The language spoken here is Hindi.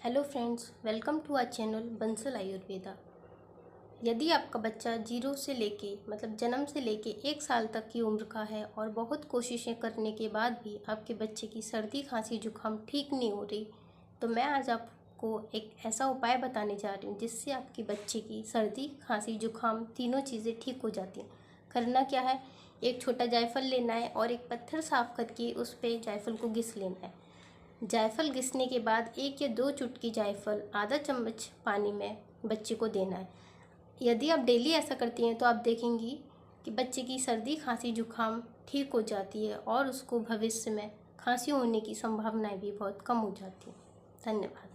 Hello friends, welcome to our channel Bansal Ayurveda. यदि आपका बच्चा जीरो से लेके जन्म से लेके 1 साल तक की उम्र का है और बहुत कोशिशें करने के बाद भी आपके बच्चे की सर्दी खांसी जुकाम ठीक नहीं हो रही, तो मैं आज आपको एक ऐसा उपाय बताने जा रही हूँ जिससे आपके बच्चे की सर्दी खांसी जुकाम तीनों चीज़ें ठीक हो जाती हैं। करना क्या है, एक छोटा जायफल लेना है और एक पत्थर साफ करके उस पर जायफल को घिस लेना है। जायफल घिसने के बाद 1 या 2 चुटकी जायफल आधा चम्मच पानी में बच्चे को देना है। यदि आप डेली ऐसा करती हैं तो आप देखेंगी कि बच्चे की सर्दी खांसी जुकाम ठीक हो जाती है और उसको भविष्य में खांसी होने की संभावनाएं भी बहुत कम हो जाती हैं। धन्यवाद।